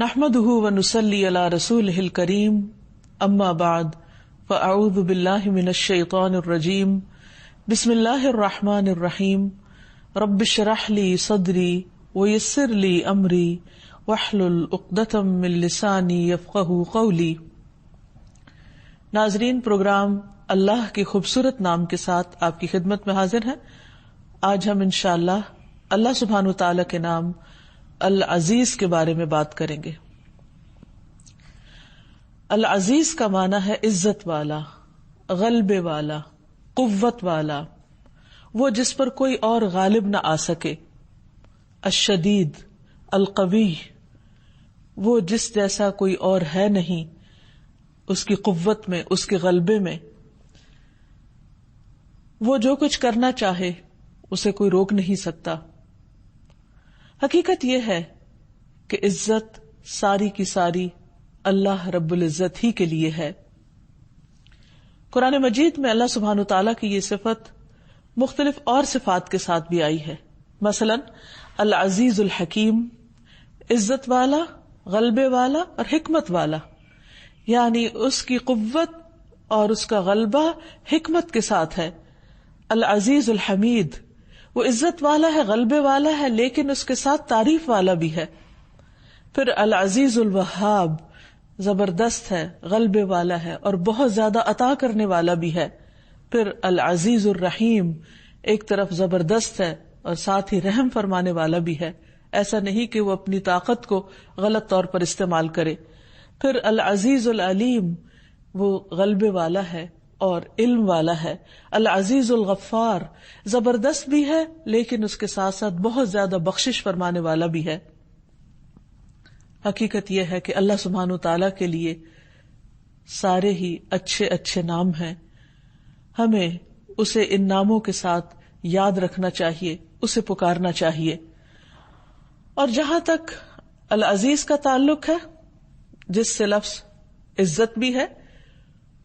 نحمده ونصلي على رسوله الكريم اما بعد فاعوذ بالله من الشيطان الرجيم بسم الله الرحمن الرحيم رب اشرح لي صدري ويسر لي امري واحلل عقدة من لساني يفقهوا قولي۔ ناظرین، پروگرام اللہ کے خوبصورت نام کے ساتھ آپ کی خدمت میں حاضر ہیں۔ آج ہم انشاءاللہ اللہ سبحانہ وتعالی کے نام العزیز کے بارے میں بات کریں گے۔ العزیز کا معنی ہے عزت والا، غلبے والا، قوت والا، وہ جس پر کوئی اور غالب نہ آ سکے۔ الشدید، القوی، وہ جس جیسا کوئی اور ہے نہیں، اس کی قوت میں، اس کے غلبے میں۔ وہ جو کچھ کرنا چاہے اسے کوئی روک نہیں سکتا۔ حقیقت یہ ہے کہ عزت ساری کی ساری اللہ رب العزت ہی کے لیے ہے۔ قرآن مجید میں اللہ سبحانہ تعالیٰ کی یہ صفت مختلف اور صفات کے ساتھ بھی آئی ہے۔ مثلا العزیز الحکیم، عزت والا، غلبے والا اور حکمت والا، یعنی اس کی قوت اور اس کا غلبہ حکمت کے ساتھ ہے۔ العزیز الحمید، وہ عزت والا ہے، غلبے والا ہے، لیکن اس کے ساتھ تعریف والا بھی ہے۔ پھر العزیز الوہاب، زبردست ہے، غلبے والا ہے اور بہت زیادہ عطا کرنے والا بھی ہے۔ پھر العزیز الرحیم، ایک طرف زبردست ہے اور ساتھ ہی رحم فرمانے والا بھی ہے، ایسا نہیں کہ وہ اپنی طاقت کو غلط طور پر استعمال کرے۔ پھر العزیز العلیم، وہ غلبے والا ہے اور علم والا ہے۔ العزیز الغفار، زبردست بھی ہے لیکن اس کے ساتھ ساتھ بہت زیادہ بخشش فرمانے والا بھی ہے۔ حقیقت یہ ہے کہ اللہ سبحانہ تعالیٰ کے لیے سارے ہی اچھے اچھے نام ہیں۔ ہمیں اسے ان ناموں کے ساتھ یاد رکھنا چاہیے، اسے پکارنا چاہیے۔ اور جہاں تک العزیز کا تعلق ہے، جس سے لفظ عزت بھی ہے،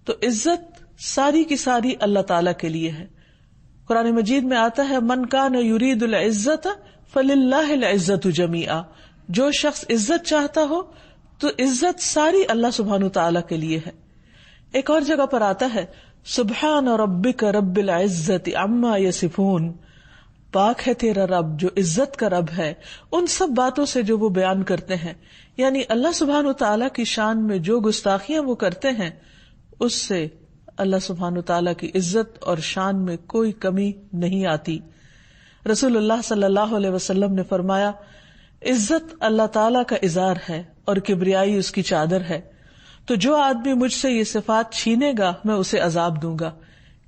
تو عزت ساری کی ساری اللہ تعالیٰ کے لیے ہے۔ قرآن مجید میں آتا ہے من کان یرید العزت فللہ العزت جمیعا، جو شخص عزت چاہتا ہو تو عزت ساری اللہ سبحانہ تعالیٰ کے لیے ہے۔ ایک اور جگہ پر آتا ہے سبحان ربک رب العزت عما یصفون، پاک ہے تیرا رب جو عزت کا رب ہے ان سب باتوں سے جو وہ بیان کرتے ہیں۔ یعنی اللہ سبحانہ تعالیٰ کی شان میں جو گستاخیاں وہ کرتے ہیں اس سے اللہ سبحانہ تعالیٰ کی عزت اور شان میں کوئی کمی نہیں آتی۔ رسول اللہ صلی اللہ علیہ وسلم نے فرمایا عزت اللہ تعالیٰ کا ازار ہے اور کبریائی اس کی چادر ہے، تو جو آدمی مجھ سے یہ صفات چھینے گا میں اسے عذاب دوں گا۔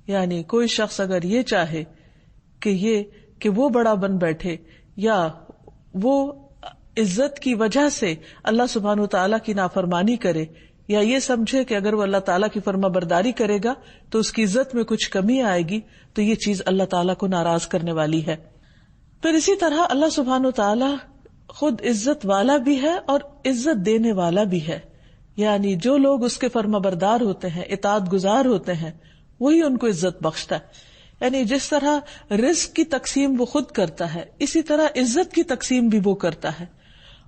یعنی کوئی شخص اگر یہ چاہے کہ وہ بڑا بن بیٹھے یا وہ عزت کی وجہ سے اللہ سبحانہ تعالیٰ کی نافرمانی کرے، یا یہ سمجھے کہ اگر وہ اللہ تعالیٰ کی فرما برداری کرے گا تو اس کی عزت میں کچھ کمی آئے گی، تو یہ چیز اللہ تعالیٰ کو ناراض کرنے والی ہے۔ پھر اسی طرح اللہ سبحانہ تعالیٰ خود عزت والا بھی ہے اور عزت دینے والا بھی ہے۔ یعنی جو لوگ اس کے فرما بردار ہوتے ہیں، اطاعت گزار ہوتے ہیں، وہی ان کو عزت بخشتا ہے۔ یعنی جس طرح رزق کی تقسیم وہ خود کرتا ہے، اسی طرح عزت کی تقسیم بھی وہ کرتا ہے،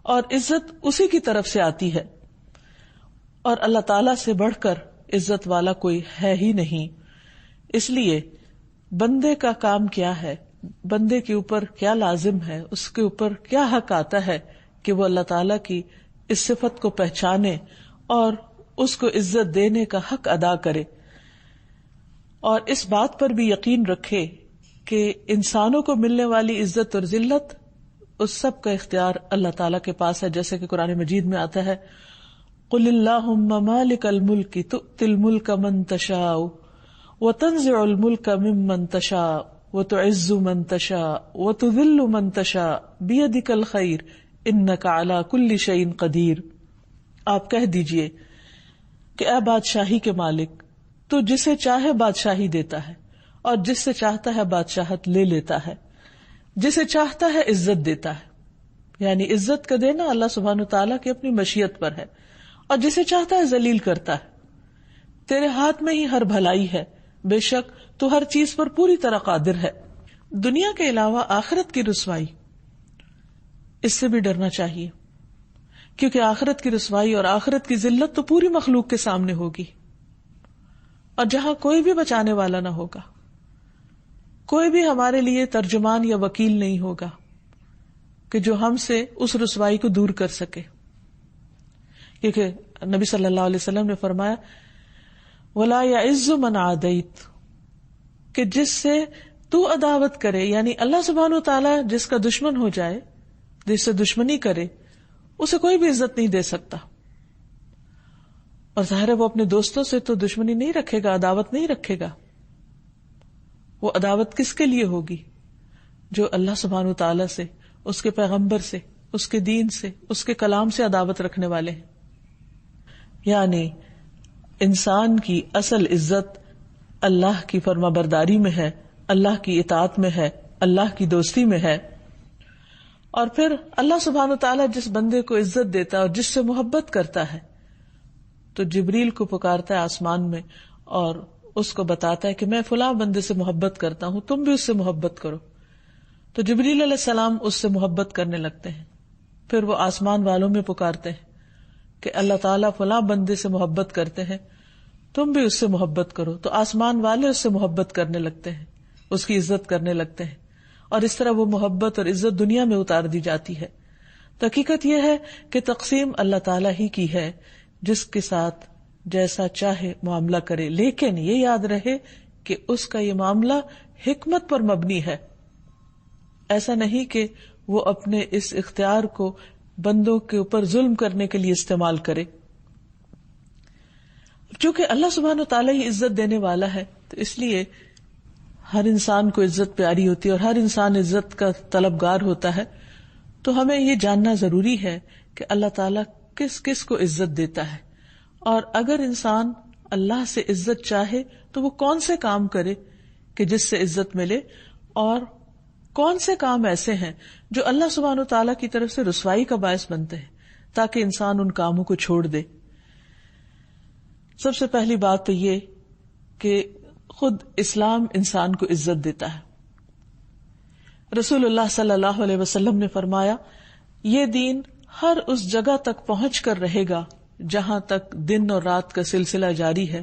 اور عزت اسی کی طرف سے آتی ہے۔ اور اللہ تعالیٰ سے بڑھ کر عزت والا کوئی ہے ہی نہیں۔ اس لیے بندے کا کام کیا ہے، بندے کے اوپر کیا لازم ہے، اس کے اوپر کیا حق آتا ہے کہ وہ اللہ تعالیٰ کی اس صفت کو پہچانے اور اس کو عزت دینے کا حق ادا کرے، اور اس بات پر بھی یقین رکھے کہ انسانوں کو ملنے والی عزت اور ذلت اس سب کا اختیار اللہ تعالیٰ کے پاس ہے، جیسے کہ قرآن مجید میں آتا ہے قل اللہم مالک الملک تؤتی الملک من تشاء وتنزع الملک ممن تشاء وتعز من تشاء وتذل من تشاء بیدک الخیر انک علی کل شیء قدیر۔ آپ کہہ دیجئے کہ اے بادشاہی کے مالک، تو جسے چاہے بادشاہی دیتا ہے اور جس سے چاہتا ہے بادشاہت لے لیتا ہے، جسے چاہتا ہے عزت دیتا ہے۔ یعنی عزت کا دینا اللہ سبحانہ تعالیٰ کی اپنی مشیت پر ہے، اور جسے چاہتا ہے ذلیل کرتا ہے۔ تیرے ہاتھ میں ہی ہر بھلائی ہے، بے شک تو ہر چیز پر پوری طرح قادر ہے۔ دنیا کے علاوہ آخرت کی رسوائی، اس سے بھی ڈرنا چاہیے کیونکہ آخرت کی رسوائی اور آخرت کی ذلت تو پوری مخلوق کے سامنے ہوگی، اور جہاں کوئی بھی بچانے والا نہ ہوگا، کوئی بھی ہمارے لیے ترجمان یا وکیل نہیں ہوگا کہ جو ہم سے اس رسوائی کو دور کر سکے. کیونکہ نبی صلی اللہ علیہ وسلم نے فرمایا وَلَا يَعِزُّ مَنْ عَادَيْتَ، کہ جس سے تو عداوت کرے، یعنی اللہ سبحانہ وتعالیٰ جس کا دشمن ہو جائے، جس سے دشمنی کرے، اسے کوئی بھی عزت نہیں دے سکتا. اور ظاہر ہے وہ اپنے دوستوں سے تو دشمنی نہیں رکھے گا، عداوت نہیں رکھے گا. وہ عداوت کس کے لیے ہوگی؟ جو اللہ سبحانہ وتعالیٰ سے، اس کے پیغمبر سے، اس کے دین سے، اس کے کلام سے عداوت رکھنے والے ہیں. یعنی انسان کی اصل عزت اللہ کی فرما برداری میں ہے، اللہ کی اطاعت میں ہے، اللہ کی دوستی میں ہے. اور پھر اللہ سبحانہ وتعالیٰ جس بندے کو عزت دیتا ہے اور جس سے محبت کرتا ہے تو جبریل کو پکارتا ہے آسمان میں اور اس کو بتاتا ہے کہ میں فلاں بندے سے محبت کرتا ہوں، تم بھی اس سے محبت کرو. تو جبریل علیہ السلام اس سے محبت کرنے لگتے ہیں. پھر وہ آسمان والوں میں پکارتے ہیں کہ اللہ تعالیٰ فلاں بندے سے محبت کرتے ہیں، تم بھی اس سے محبت کرو. تو آسمان والے اس سے محبت کرنے لگتے ہیں، اس کی عزت کرنے لگتے ہیں، اور اس طرح وہ محبت اور عزت دنیا میں اتار دی جاتی ہے. تو حقیقت یہ ہے کہ تقسیم اللہ تعالیٰ ہی کی ہے، جس کے ساتھ جیسا چاہے معاملہ کرے، لیکن یہ یاد رہے کہ اس کا یہ معاملہ حکمت پر مبنی ہے. ایسا نہیں کہ وہ اپنے اس اختیار کو بندوں کے اوپر ظلم کرنے کے لیے استعمال کرے. چونکہ اللہ سبحانہ وتعالیٰ ہی عزت دینے والا ہے تو اس لیے ہر انسان کو عزت پیاری ہوتی ہے اور ہر انسان عزت کا طلبگار ہوتا ہے. تو ہمیں یہ جاننا ضروری ہے کہ اللہ تعالیٰ کس کس کو عزت دیتا ہے، اور اگر انسان اللہ سے عزت چاہے تو وہ کون سے کام کرے کہ جس سے عزت ملے، اور کون سے کام ایسے ہیں جو اللہ سبحانہ وتعالیٰ کی طرف سے رسوائی کا باعث بنتے ہیں، تاکہ انسان ان کاموں کو چھوڑ دے. سب سے پہلی بات تو یہ کہ خود اسلام انسان کو عزت دیتا ہے. رسول اللہ صلی اللہ علیہ وسلم نے فرمایا یہ دین ہر اس جگہ تک پہنچ کر رہے گا جہاں تک دن اور رات کا سلسلہ جاری ہے،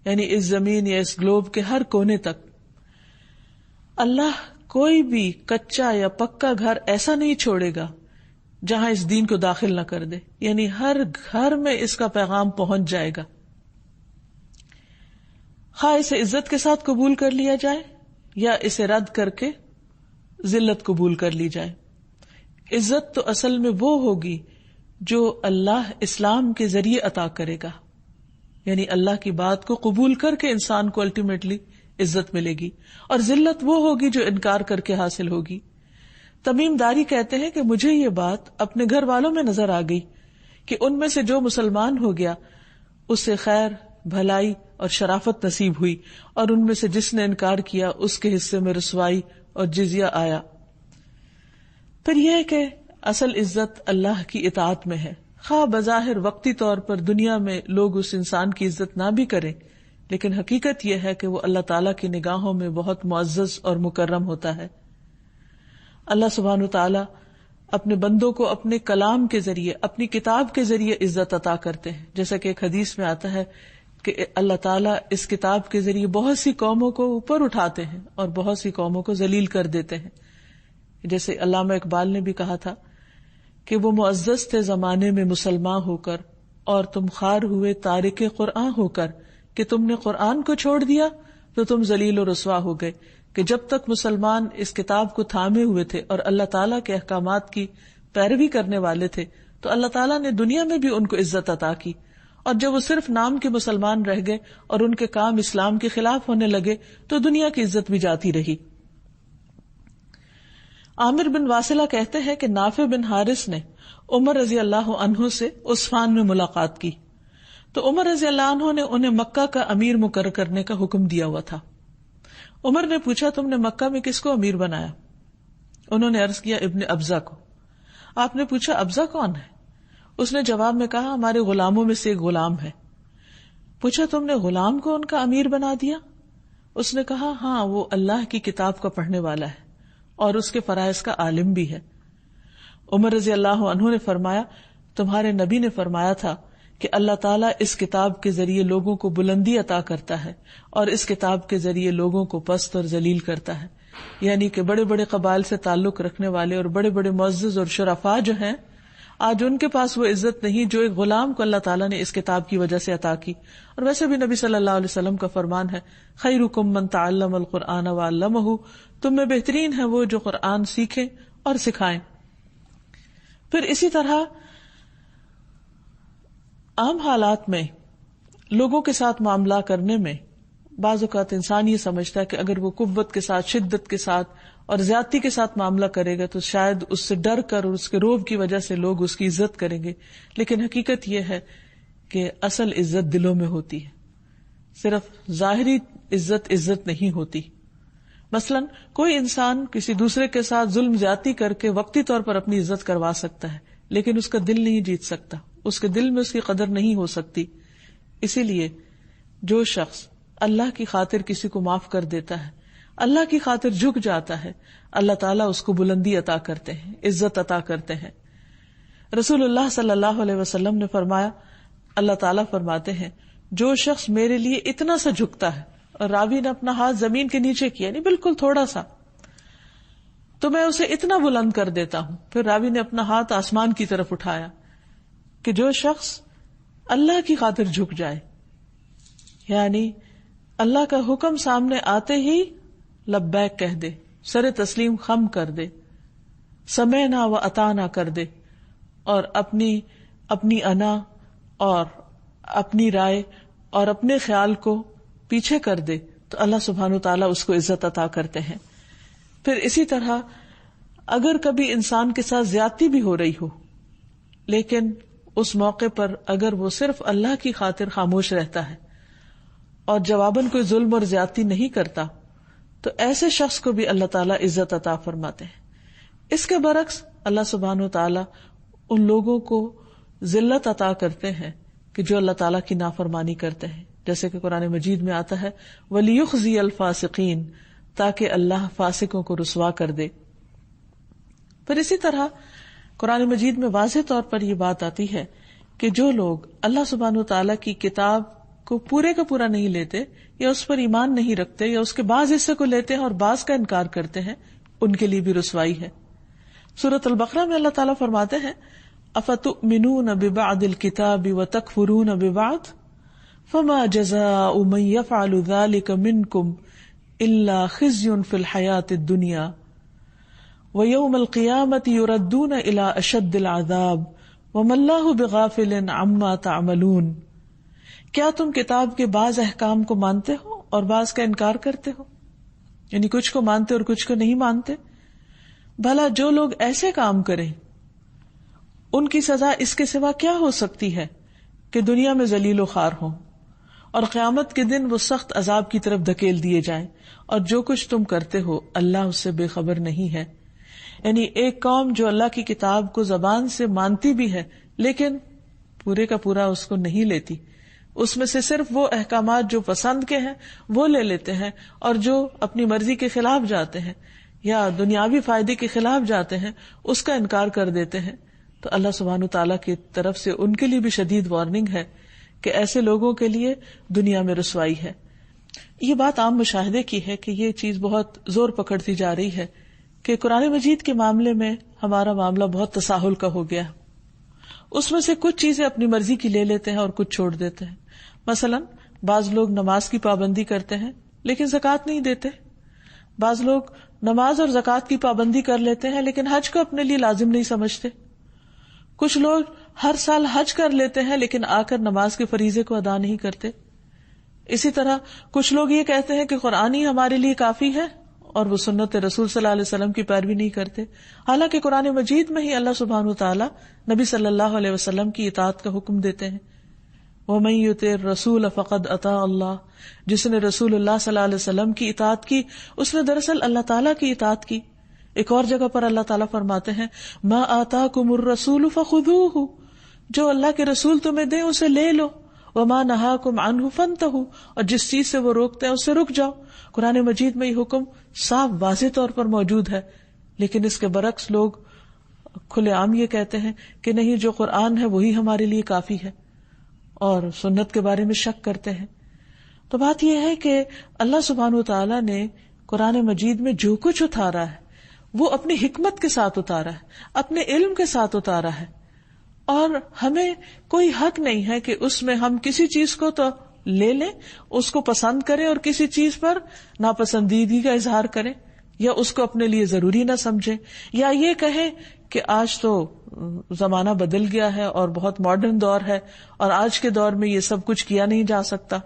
یعنی اس زمین یا اس گلوب کے ہر کونے تک. اللہ کوئی بھی کچا یا پکا گھر ایسا نہیں چھوڑے گا جہاں اس دین کو داخل نہ کر دے، یعنی ہر گھر میں اس کا پیغام پہنچ جائے گا، خواہ اسے عزت کے ساتھ قبول کر لیا جائے یا اسے رد کر کے ذلت قبول کر لی جائے. عزت تو اصل میں وہ ہوگی جو اللہ اسلام کے ذریعے عطا کرے گا، یعنی اللہ کی بات کو قبول کر کے انسان کو الٹیمیٹلی عزت ملے گی، اور ذلت وہ ہوگی جو انکار کر کے حاصل ہوگی. تمیم داری کہتے ہیں کہ مجھے یہ بات اپنے گھر والوں میں نظر آ گئی کہ ان میں سے جو مسلمان ہو گیا اسے خیر، بھلائی اور شرافت نصیب ہوئی، اور ان میں سے جس نے انکار کیا اس کے حصے میں رسوائی اور جزیہ آیا. پھر یہ ہے کہ اصل عزت اللہ کی اطاعت میں ہے، خواہ بظاہر وقتی طور پر دنیا میں لوگ اس انسان کی عزت نہ بھی کریں، لیکن حقیقت یہ ہے کہ وہ اللہ تعالیٰ کی نگاہوں میں بہت معزز اور مکرم ہوتا ہے. اللہ سبحانہ وتعالیٰ اپنے بندوں کو اپنے کلام کے ذریعے، اپنی کتاب کے ذریعے عزت عطا کرتے ہیں. جیسا کہ ایک حدیث میں آتا ہے کہ اللہ تعالیٰ اس کتاب کے ذریعے بہت سی قوموں کو اوپر اٹھاتے ہیں اور بہت سی قوموں کو ذلیل کر دیتے ہیں. جیسے علامہ اقبال نے بھی کہا تھا کہ وہ معزز تھے زمانے میں مسلمان ہو کر، اور تم خوار ہوئے تارک قرآن ہو کر، کہ تم نے قرآن کو چھوڑ دیا تو تم ذلیل و رسوا ہو گئے. کہ جب تک مسلمان اس کتاب کو تھامے ہوئے تھے اور اللہ تعالیٰ کے احکامات کی پیروی کرنے والے تھے تو اللہ تعالیٰ نے دنیا میں بھی ان کو عزت عطا کی، اور جب وہ صرف نام کے مسلمان رہ گئے اور ان کے کام اسلام کے خلاف ہونے لگے تو دنیا کی عزت بھی جاتی رہی. عامر بن واصلہ کہتے ہیں کہ نافع بن حارث نے عمر رضی اللہ عنہ سے عصفان میں ملاقات کی تو عمر رضی اللہ عنہ نے انہیں مکہ کا امیر مقرر کرنے کا حکم دیا ہوا تھا. عمر نے پوچھا تم نے مکہ میں کس کو امیر بنایا؟ انہوں نے عرض کیا ابن ابزہ کو. آپ نے پوچھا ابزہ کون ہے؟ اس نے جواب میں کہا ہمارے غلاموں میں سے ایک غلام ہے. پوچھا تم نے غلام کو ان کا امیر بنا دیا؟ اس نے کہا ہاں، وہ اللہ کی کتاب کا پڑھنے والا ہے اور اس کے فرائض کا عالم بھی ہے. عمر رضی اللہ عنہ نے فرمایا تمہارے نبی نے فرمایا تھا کہ اللہ تعالیٰ اس کتاب کے ذریعے لوگوں کو بلندی عطا کرتا ہے اور اس کتاب کے ذریعے لوگوں کو پست اور ذلیل کرتا ہے. یعنی کہ بڑے بڑے قبائل سے تعلق رکھنے والے اور بڑے بڑے معزز اور شرفاء جو ہیں، آج ان کے پاس وہ عزت نہیں جو ایک غلام کو اللہ تعالیٰ نے اس کتاب کی وجہ سے عطا کی. اور ویسے بھی نبی صلی اللہ علیہ وسلم کا فرمان ہے، خیرکم من تعلم القرآن وعلمہ، تم میں بہترین ہے وہ جو قرآن سیکھیں اور سکھائیں. پھر اسی طرح عام حالات میں لوگوں کے ساتھ معاملہ کرنے میں بعض اوقات انسان یہ سمجھتا ہے کہ اگر وہ قوت کے ساتھ، شدت کے ساتھ اور زیادتی کے ساتھ معاملہ کرے گا تو شاید اس سے ڈر کر اور اس کے روب کی وجہ سے لوگ اس کی عزت کریں گے. لیکن حقیقت یہ ہے کہ اصل عزت دلوں میں ہوتی ہے، صرف ظاہری عزت نہیں ہوتی. مثلا کوئی انسان کسی دوسرے کے ساتھ ظلم زیادتی کر کے وقتی طور پر اپنی عزت کروا سکتا ہے، لیکن اس کا دل نہیں جیت سکتا، اس کے دل میں اس کی قدر نہیں ہو سکتی. اسی لیے جو شخص اللہ کی خاطر کسی کو معاف کر دیتا ہے، اللہ کی خاطر جھک جاتا ہے، اللہ تعالیٰ اس کو بلندی عطا کرتے ہیں، عزت عطا کرتے ہیں. رسول اللہ صلی اللہ علیہ وسلم نے فرمایا، اللہ تعالیٰ فرماتے ہیں جو شخص میرے لیے اتنا سا جھکتا ہے، اور راوی نے اپنا ہاتھ زمین کے نیچے کیا، یعنی بالکل تھوڑا سا، تو میں اسے اتنا بلند کر دیتا ہوں. پھر راوی نے اپنا ہاتھ آسمان کی طرف اٹھایا کہ جو شخص اللہ کی خاطر جھک جائے، یعنی اللہ کا حکم سامنے آتے ہی لبیک کہہ دے، سر تسلیم خم کر دے، سمعنا و اطعنا کر دے، اور اپنی انا اور اپنی رائے اور اپنے خیال کو پیچھے کر دے، تو اللہ سبحانہ وتعالیٰ اس کو عزت عطا کرتے ہیں. پھر اسی طرح اگر کبھی انسان کے ساتھ زیادتی بھی ہو رہی ہو، لیکن اس موقع پر اگر وہ صرف اللہ کی خاطر خاموش رہتا ہے اور جواباً کوئی ظلم اور زیادتی نہیں کرتا، تو ایسے شخص کو بھی اللہ تعالیٰ عزت عطا فرماتے ہیں. اس کے برعکس اللہ سبحانہ وتعالیٰ ان لوگوں کو ذلت عطا کرتے ہیں کہ جو اللہ تعالیٰ کی نافرمانی کرتے ہیں، جیسے کہ قرآن مجید میں آتا ہے وَلِيُخْزِيَ الْفَاسِقِينَ، تاکہ اللہ فاسقوں کو رسوا کر دے. پھر اسی طرح قرآن مجید میں واضح طور پر یہ بات آتی ہے کہ جو لوگ اللہ سبحانہ وتعالیٰ کی کتاب کو پورے کا پورا نہیں لیتے، یا اس پر ایمان نہیں رکھتے، یا اس کے بعض حصے کو لیتے ہیں اور بعض کا انکار کرتے ہیں، ان کے لیے بھی رسوائی ہے. سورۃ البقرہ میں اللہ تعالیٰ فرماتے ہیں افتؤمنون ببعض الکتاب وتکفرون ببعض فما جزاء من يفعل ذلك منكم الا خزي في الحياة الدنيا ويوم القيامة يردون الى اشد العذاب وما الله بغافل عما تعملون. کیا تم کتاب کے بعض احکام کو مانتے ہو اور بعض کا انکار کرتے ہو؟ یعنی کچھ کو مانتے اور کچھ کو نہیں مانتے. بھلا جو لوگ ایسے کام کریں ان کی سزا اس کے سوا کیا ہو سکتی ہے کہ دنیا میں ذلیل و خوار ہوں اور قیامت کے دن وہ سخت عذاب کی طرف دھکیل دیے جائیں، اور جو کچھ تم کرتے ہو اللہ اس سے بے خبر نہیں ہے. یعنی ایک قوم جو اللہ کی کتاب کو زبان سے مانتی بھی ہے لیکن پورے کا پورا اس کو نہیں لیتی، اس میں سے صرف وہ احکامات جو پسند کے ہیں وہ لے لیتے ہیں، اور جو اپنی مرضی کے خلاف جاتے ہیں یا دنیاوی فائدے کے خلاف جاتے ہیں اس کا انکار کر دیتے ہیں، تو اللہ سبحانہ تعالیٰ کی طرف سے ان کے لیے بھی شدید وارننگ ہے کہ ایسے لوگوں کے لیے دنیا میں رسوائی ہے. یہ بات عام مشاہدے کی ہے کہ یہ چیز بہت زور پکڑتی جا رہی ہے کہ قرآن مجید کے معاملے میں ہمارا معاملہ بہت تساہل کا ہو گیا. اس میں سے کچھ چیزیں اپنی مرضی کی لے لیتے ہیں اور کچھ چھوڑ دیتے ہیں. مثلا بعض لوگ نماز کی پابندی کرتے ہیں لیکن زکوٰۃ نہیں دیتے، بعض لوگ نماز اور زکوٰۃ کی پابندی کر لیتے ہیں لیکن حج کو اپنے لیے لازم نہیں سمجھتے، کچھ لوگ ہر سال حج کر لیتے ہیں لیکن آ کر نماز کے فریضے کو ادا نہیں کرتے. اسی طرح کچھ لوگ یہ کہتے ہیں کہ قرآن ہی ہمارے لیے کافی ہے اور وہ سنت رسول صلی اللہ علیہ وسلم کی پیروی نہیں کرتے، حالانکہ قرآن مجید میں ہی اللہ سبحانہ وتعالیٰ نبی صلی اللہ علیہ وسلم کی اطاعت کا حکم دیتے ہیں. وَمَن يُطِعِ الرَّسُولَ فَقَدْ أَطَاعَ اللَّهَ، جس نے رسول اللہ صلی اللہ علیہ وسلم کی اطاعت کی اس نے دراصل اللہ تعالیٰ کی اطاعت کی. ایک اور جگہ پر اللہ تعالیٰ فرماتے ہیں مَا آتَاكُمُ الرَّسُولُ فَخُذُوهُ، جو اللہ کے رسول تمہیں دیں اسے لے لو، وَمَا نَهَاكُمْ عَنْهُ فَانْتَهُوا، اور جس چیز سے وہ روکتے ہیں اس سے رک جاؤ. قرآن مجید میں یہ حکم صاف واضح طور پر موجود ہے، لیکن اس کے برعکس لوگ کھلے عام یہ کہتے ہیں کہ نہیں جو قرآن ہے وہی ہمارے لیے کافی ہے، اور سنت کے بارے میں شک کرتے ہیں. تو بات یہ ہے کہ اللہ سبحانہ وتعالی نے قرآن مجید میں جو کچھ اتارا ہے وہ اپنی حکمت کے ساتھ اتارا ہے، اپنے علم کے ساتھ اتارا ہے، اور ہمیں کوئی حق نہیں ہے کہ اس میں ہم کسی چیز کو تو لے لیں، اس کو پسند کریں اور کسی چیز پر ناپسندیدگی کا اظہار کریں، یا اس کو اپنے لیے ضروری نہ سمجھیں، یا یہ کہیں کہ آج تو زمانہ بدل گیا ہے اور بہت ماڈرن دور ہے اور آج کے دور میں یہ سب کچھ کیا نہیں جا سکتا،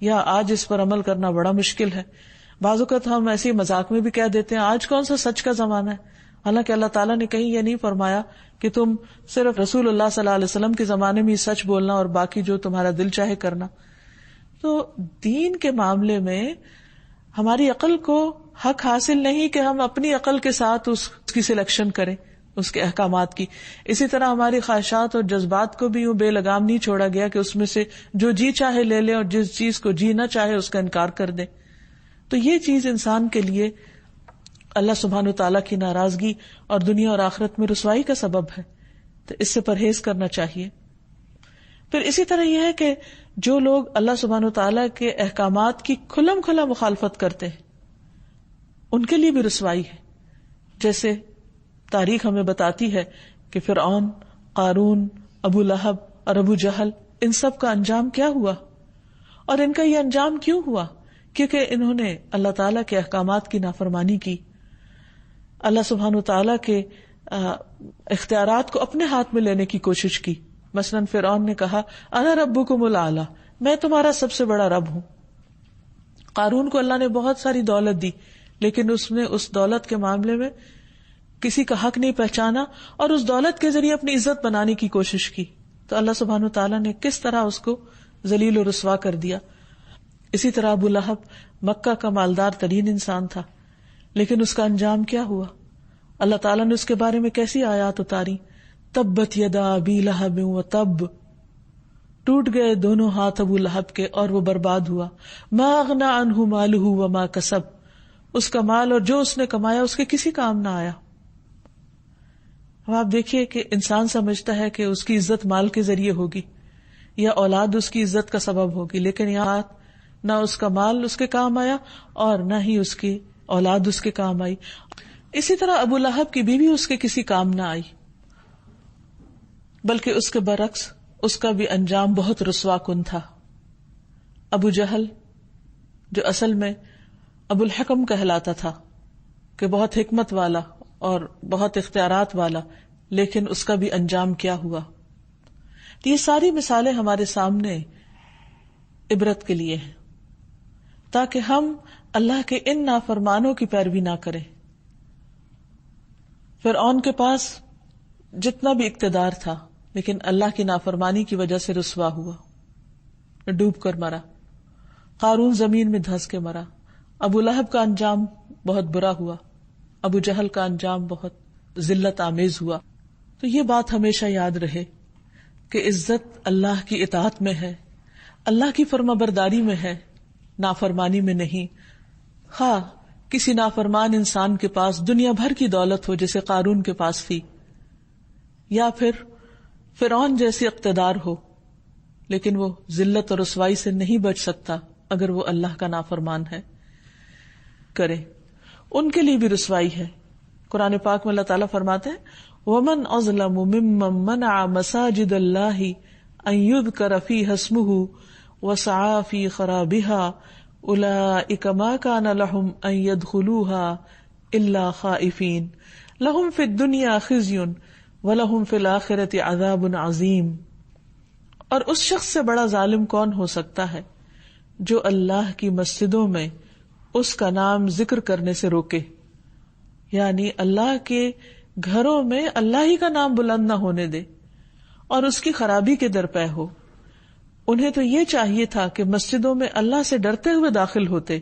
یا آج اس پر عمل کرنا بڑا مشکل ہے. بعض اوقات ہم ایسے مذاق میں بھی کہہ دیتے ہیں آج کون سا سچ کا زمانہ ہے، حالانکہ اللہ تعالیٰ نے کہیں یہ نہیں فرمایا کہ تم صرف رسول اللہ صلی اللہ علیہ وسلم کے زمانے میں سچ بولنا اور باقی جو تمہارا دل چاہے کرنا. تو دین کے معاملے میں ہماری عقل کو حق حاصل نہیں کہ ہم اپنی عقل کے ساتھ اس کی سلیکشن کریں، اس کے احکامات کی. اسی طرح ہماری خواہشات اور جذبات کو بھی بے لگام نہیں چھوڑا گیا کہ اس میں سے جو جی چاہے لے لیں اور جس چیز کو جی نہ چاہے اس کا انکار کر دیں. تو یہ چیز انسان کے لیے اللہ سبحانہ وتعالیٰ کی ناراضگی اور دنیا اور آخرت میں رسوائی کا سبب ہے، تو اس سے پرہیز کرنا چاہیے. پھر اسی طرح یہ ہے کہ جو لوگ اللہ سبحانہ وتعالیٰ کے احکامات کی کھلم کھلا مخالفت کرتے ہیں ان کے لیے بھی رسوائی ہے. جیسے تاریخ ہمیں بتاتی ہے کہ فرعون، قارون، ابو لہب اور ابو جہل، ان سب کا انجام کیا ہوا، اور ان کا یہ انجام کیوں ہوا؟ کیونکہ انہوں نے اللہ تعالیٰ کے احکامات کی نافرمانی کی، اللہ سبحانہ وتعالیٰ کے اختیارات کو اپنے ہاتھ میں لینے کی کوشش کی. مثلاً فرعون نے کہا انا ربکم الاعلی، میں تمہارا سب سے بڑا رب ہوں. قارون کو اللہ نے بہت ساری دولت دی، لیکن اس نے اس دولت کے معاملے میں کسی کا حق نہیں پہچانا اور اس دولت کے ذریعے اپنی عزت بنانے کی کوشش کی. تو اللہ سبحانہ وتعالیٰ نے کس طرح اس کو ذلیل و رسوا کر دیا. اسی طرح ابو لہب مکہ کا مالدار ترین انسان تھا، لیکن اس کا انجام کیا ہوا؟ اللہ تعالیٰ نے اس کے بارے میں کیسی آیات اتاری؟ تبت یدا ابی لہب وتب، ٹوٹ گئے دونوں ہاتھ ابو لہب کے اور وہ برباد ہوا. ما اغنی عنہ مالہ وما کسب، اس کا مال اور جو اس نے کمایا اس کے کسی کام نہ آیا. اب آپ دیکھیے کہ انسان سمجھتا ہے کہ اس کی عزت مال کے ذریعے ہوگی یا اولاد اس کی عزت کا سبب ہوگی، لیکن یہاں نہ اس کا مال اس کے کام آیا اور نہ ہی اس کی اولاد اس کے کام آئی. اسی طرح ابو لہب کی بیوی اس کے کسی کام نہ آئی، بلکہ اس کے برعکس اس کا بھی انجام بہت رسوا کن تھا. ابو جہل جو اصل میں ابو الحکم کہلاتا تھا کہ بہت حکمت والا اور بہت اختیارات والا، لیکن اس کا بھی انجام کیا ہوا. یہ ساری مثالیں ہمارے سامنے عبرت کے لیے ہیں تاکہ ہم اللہ کے ان نافرمانوں کی پیروی نہ کریں. فرعون کے پاس جتنا بھی اقتدار تھا لیکن اللہ کی نافرمانی کی وجہ سے رسوا ہوا، ڈوب کر مرا. قارون زمین میں دھنس کے مرا. ابو لہب کا انجام بہت برا ہوا، ابو جہل کا انجام بہت ذلت آمیز ہوا. تو یہ بات ہمیشہ یاد رہے کہ عزت اللہ کی اطاعت میں ہے، اللہ کی فرما برداری میں ہے، نافرمانی میں نہیں. خواہ کسی نافرمان انسان کے پاس دنیا بھر کی دولت ہو جیسے قارون کے پاس تھی، یا پھر فرعون جیسی اقتدار ہو، لیکن وہ ذلت اور رسوائی سے نہیں بچ سکتا اگر وہ اللہ کا نافرمان ہے. کرے ان کے لیے بھی رسوائی ہے. قرآن پاک میں اللہ تعالیٰ فرماتے ہیں وَمَنْ أَظْلَمُ مِمَّنْ مَنَعَ مَسَاجِدَ اللَّهِ أَنْ يُذْكَرَ فِيهَا اسْمُهُ وَسَعَى فِي خَرَابِهَا أُولَئِكَ مَا كَانَ لَهُمْ أَنْ يَدْخُلُوهَا إِلَّا خَائِفِينَ لَهُمْ فِي الدُّنْيَا خِزْيٌ وَلَهُمْ فِي الْآخِرَةِ عَذَابٌ عَظِيمٌ. اور اس شخص سے بڑا ظالم کون ہو سکتا ہے جو اللہ کی مسجدوں میں اس کا نام ذکر کرنے سے روکے، یعنی اللہ کے گھروں میں اللہ ہی کا نام بلند نہ ہونے دے اور اس کی خرابی کے درپے ہو. انہیں تو یہ چاہیے تھا کہ مسجدوں میں اللہ سے ڈرتے ہوئے داخل ہوتے.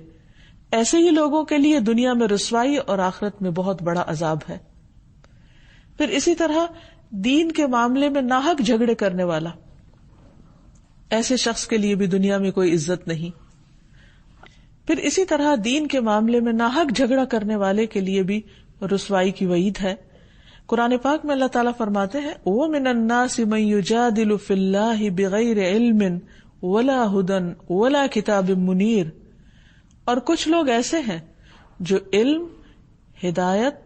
ایسے ہی لوگوں کے لیے دنیا میں رسوائی اور آخرت میں بہت بڑا عذاب ہے. پھر اسی طرح دین کے معاملے میں ناحق جھگڑے کرنے والا، ایسے شخص کے لیے بھی دنیا میں کوئی عزت نہیں. پھر اسی طرح دین کے معاملے میں ناحق جھگڑا کرنے والے کے لیے بھی رسوائی کی وعید ہے. قرآن پاک میں اللہ تعالیٰ فرماتے ہیں وَمِنَ النَّاسِ مَن يُجَادِلُ فِي اللَّهِ بِغَيْرِ عِلْمٍ وَلَا هُدًى وَلَا كِتَابٍ مُنِيرٍ، اور کچھ لوگ ایسے ہیں جو علم، ہدایت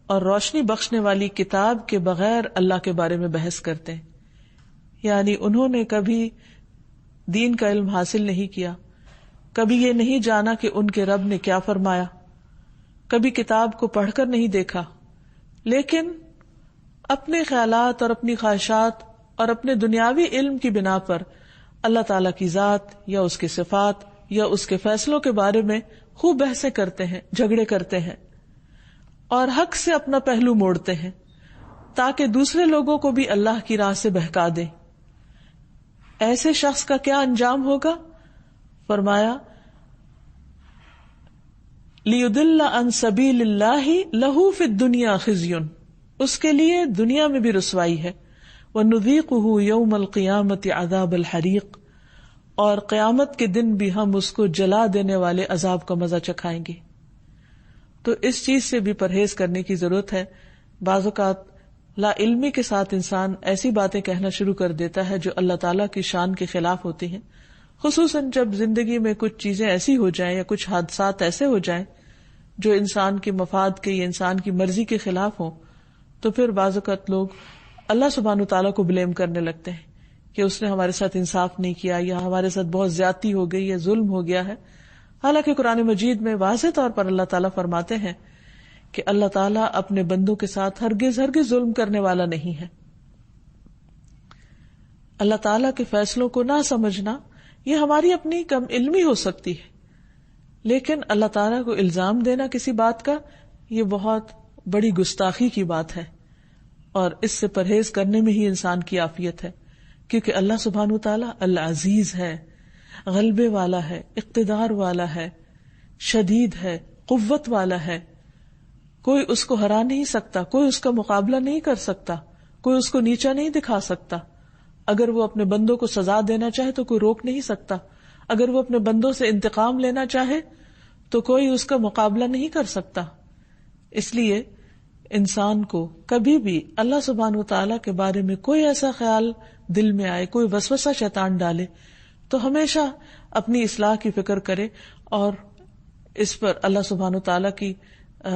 اور روشنی بخشنے والی کتاب کے بغیر اللہ کے بارے میں بحث کرتے ہیں، یعنی انہوں نے کبھی دین کا علم حاصل نہیں کیا، کبھی یہ نہیں جانا کہ ان کے رب نے کیا فرمایا، کبھی کتاب کو پڑھ کر نہیں دیکھا، لیکن اپنے خیالات اور اپنی خواہشات اور اپنے دنیاوی علم کی بنا پر اللہ تعالیٰ کی ذات یا اس کی صفات یا اس کے فیصلوں کے بارے میں خوب بحثیں کرتے ہیں، جھگڑے کرتے ہیں اور حق سے اپنا پہلو موڑتے ہیں تاکہ دوسرے لوگوں کو بھی اللہ کی راہ سے بہکا دیں۔ ایسے شخص کا کیا انجام ہوگا؟ فرمایا لِيُضِلَّ عَن سَبِيلِ اللَّهِ لَهُ فِي الدُّنْيَا خِزْيٌ، اس کے لیے دنیا میں بھی رسوائی ہے، وَنُذِيقُهُ يَوْمَ الْقِيَامَةِ عَذَابَ الْحَرِيقِ، اور قیامت کے دن بھی ہم اس کو جلا دینے والے عذاب کا مزہ چکھائیں گے۔ تو اس چیز سے بھی پرہیز کرنے کی ضرورت ہے۔ بعض اوقات لا علمی کے ساتھ انسان ایسی باتیں کہنا شروع کر دیتا ہے جو اللہ تعالیٰ کی شان کے خلاف ہوتی ہیں، خصوصاً جب زندگی میں کچھ چیزیں ایسی ہو جائیں یا کچھ حادثات ایسے ہو جائیں جو انسان کے مفاد کے یا انسان کی مرضی کے خلاف ہوں، تو پھر بعض اوقات لوگ اللہ سبحانہ وتعالیٰ کو بلیم کرنے لگتے ہیں کہ اس نے ہمارے ساتھ انصاف نہیں کیا یا ہمارے ساتھ بہت زیادتی ہو گئی یا ظلم ہو گیا ہے۔ حالانکہ قرآن مجید میں واضح طور پر اللہ تعالیٰ فرماتے ہیں کہ اللہ تعالیٰ اپنے بندوں کے ساتھ ہرگز ظلم کرنے والا نہیں ہے۔ اللہ تعالیٰ کے فیصلوں کو نہ سمجھنا یہ ہماری اپنی کم علمی ہو سکتی ہے، لیکن اللہ تعالیٰ کو الزام دینا کسی بات کا یہ بہت بڑی گستاخی کی بات ہے، اور اس سے پرہیز کرنے میں ہی انسان کی عافیت ہے، کیونکہ اللہ سبحانہ وتعالیٰ العزیز ہے، غلبے والا ہے، اقتدار والا ہے، شدید ہے، قوت والا ہے، کوئی اس کو ہرا نہیں سکتا، کوئی اس کا مقابلہ نہیں کر سکتا، کوئی اس کو نیچا نہیں دکھا سکتا۔ اگر وہ اپنے بندوں کو سزا دینا چاہے تو کوئی روک نہیں سکتا، اگر وہ اپنے بندوں سے انتقام لینا چاہے تو کوئی اس کا مقابلہ نہیں کر سکتا۔ اس لیے انسان کو کبھی بھی اللہ سبحانہ وتعالیٰ کے بارے میں کوئی ایسا خیال دل میں آئے، کوئی وسوسہ شیطان ڈالے، تو ہمیشہ اپنی اصلاح کی فکر کرے اور اس پر اللہ سبحانہ وتعالیٰ کی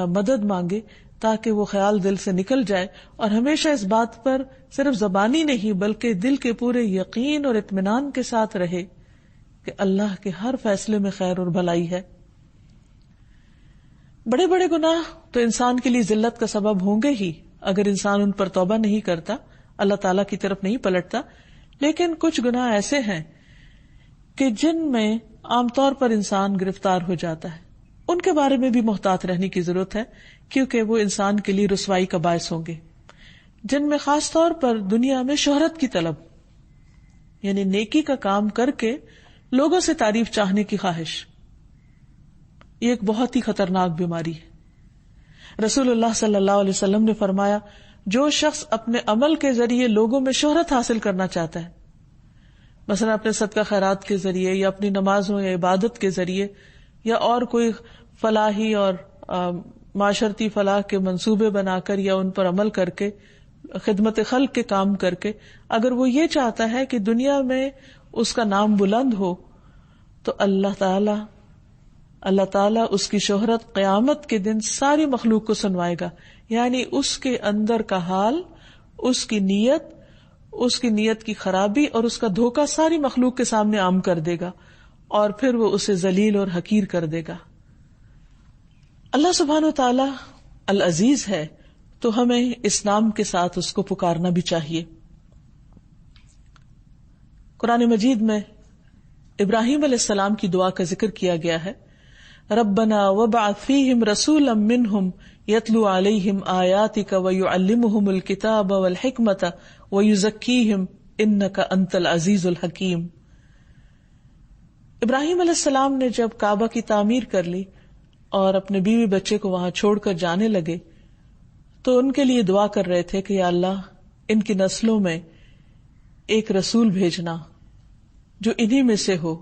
مدد مانگے تاکہ وہ خیال دل سے نکل جائے، اور ہمیشہ اس بات پر صرف زبانی نہیں بلکہ دل کے پورے یقین اور اطمینان کے ساتھ رہے کہ اللہ کے ہر فیصلے میں خیر اور بھلائی ہے۔ بڑے بڑے گناہ تو انسان کے لیے ذلت کا سبب ہوں گے ہی اگر انسان ان پر توبہ نہیں کرتا، اللہ تعالیٰ کی طرف نہیں پلٹتا، لیکن کچھ گناہ ایسے ہیں کہ جن میں عام طور پر انسان گرفتار ہو جاتا ہے، ان کے بارے میں بھی محتاط رہنے کی ضرورت ہے، کیونکہ وہ انسان کے لیے رسوائی کا باعث ہوں گے، جن میں خاص طور پر دنیا میں شہرت کی طلب، یعنی نیکی کا کام کر کے لوگوں سے تعریف چاہنے کی خواہش، یہ ایک بہت ہی خطرناک بیماری ہے۔ رسول اللہ صلی اللہ علیہ وسلم نے فرمایا، جو شخص اپنے عمل کے ذریعے لوگوں میں شہرت حاصل کرنا چاہتا ہے، مثلا اپنے صدقہ خیرات کے ذریعے یا اپنی نمازوں یا عبادت کے ذریعے یا اور کوئی فلاحی اور معاشرتی فلاح کے منصوبے بنا کر یا ان پر عمل کر کے، خدمت خلق کے کام کر کے، اگر وہ یہ چاہتا ہے کہ دنیا میں اس کا نام بلند ہو، تو اللہ تعالیٰ اس کی شہرت قیامت کے دن ساری مخلوق کو سنوائے گا، یعنی اس کے اندر کا حال، اس کی نیت کی خرابی اور اس کا دھوکہ ساری مخلوق کے سامنے عام کر دے گا، اور پھر وہ اسے ذلیل اور حقیر کر دے گا۔ اللہ سبحانہ و تعالی العزیز ہے، تو ہمیں اس نام کے ساتھ اس کو پکارنا بھی چاہیے۔ قرآن مجید میں ابراہیم علیہ السلام کی دعا کا ذکر کیا گیا ہے، ربنا وابعث فیہم رسولا منہم یتلو علیہم آیاتک ویعلمہم الکتاب والحکمت ویزکیہم انک انت العزیز الحکیم۔ ابراہیم علیہ السلام نے جب کعبہ کی تعمیر کر لی اور اپنے بیوی بچے کو وہاں چھوڑ کر جانے لگے تو ان کے لیے دعا کر رہے تھے کہ یا اللہ ان کی نسلوں میں ایک رسول بھیجنا جو انہی میں سے ہو،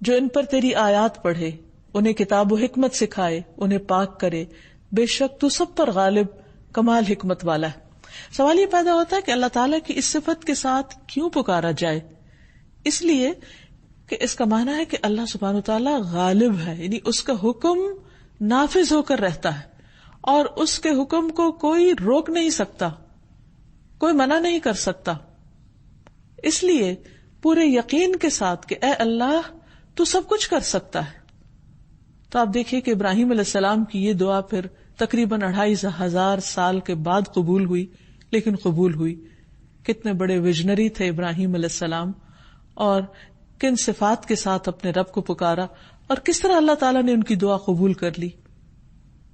جو ان پر تیری آیات پڑھے، انہیں کتاب و حکمت سکھائے، انہیں پاک کرے، بے شک تو سب پر غالب کمال حکمت والا ہے۔ سوال یہ پیدا ہوتا ہے کہ اللہ تعالیٰ کی اس صفت کے ساتھ کیوں پکارا جائے؟ اس لیے کہ اس کا معنی ہے کہ اللہ سبحانہ وتعالیٰ غالب ہے، یعنی اس کا حکم نافذ ہو کر رہتا ہے اور اس کے حکم کو کوئی روک نہیں سکتا، کوئی منع نہیں کر سکتا. اس لیے پورے یقین کے ساتھ کہ اے اللہ تو سب کچھ کر سکتا ہے. تو آپ دیکھیے کہ ابراہیم علیہ السلام کی یہ دعا پھر تقریباً 2500 سال کے بعد قبول ہوئی، لیکن قبول ہوئی. کتنے بڑے ویژنری تھے ابراہیم علیہ السلام، اور کن صفات کے ساتھ اپنے رب کو پکارا، اور کس طرح اللہ تعالیٰ نے ان کی دعا قبول کر لی.